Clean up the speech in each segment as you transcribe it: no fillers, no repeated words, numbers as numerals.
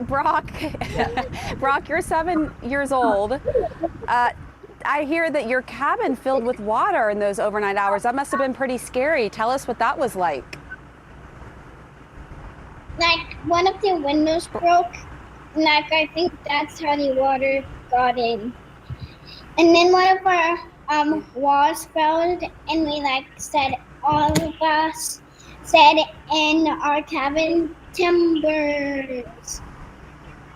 Brock, Brock, you're 7 years old. I hear that your cabin filled with water in those overnight hours. That must have been pretty scary. Tell us what that was like. Like, one of the windows broke, and like, I think that's how the water got in. And then one of our walls fell, and we said, all of us said in our cabin, timbers,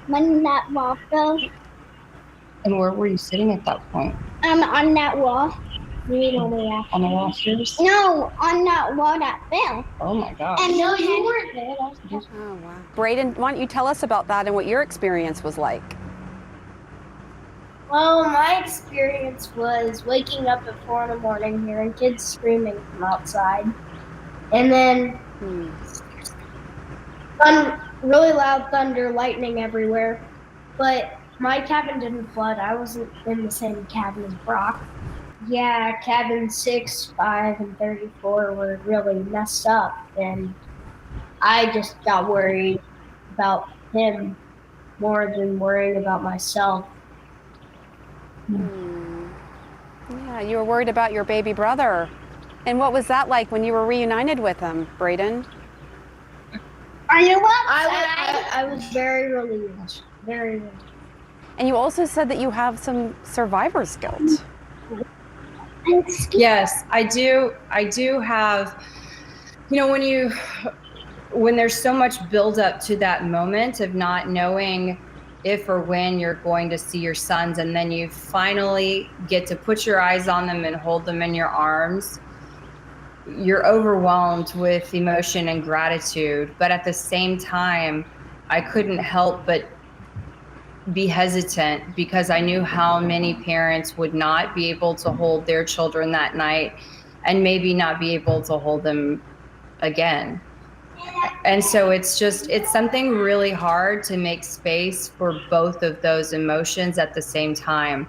when that wall fell. And where were you sitting at that point? On that wall. You mean on the rafters? No, on that wall that fell. Oh my gosh. And no, you weren't there. Oh, wow. Braeden, why don't you tell us about that and what your experience was like? Well, my experience was waking up at 4 in the morning, hearing kids screaming from outside, and then really loud thunder, lightning everywhere. But my cabin didn't flood. I wasn't in the same cabin as Brock. Yeah, cabin 6, 5, and 34 were really messed up, and I just got worried about him more than worrying about myself. Yeah, you were worried about your baby brother. And what was that like when you were reunited with him, Braeden? Are you upset? I was very relieved. Very relieved. And you also said that you have some survivor's guilt. Yes, I do. I do have, when there's so much buildup to that moment of not knowing if or when you're going to see your sons, and then you finally get to put your eyes on them and hold them in your arms, you're overwhelmed with emotion and gratitude. But at the same time, I couldn't help but be hesitant, because I knew how many parents would not be able to hold their children that night, and maybe not be able to hold them again. And so it's something really hard to make space for both of those emotions at the same time.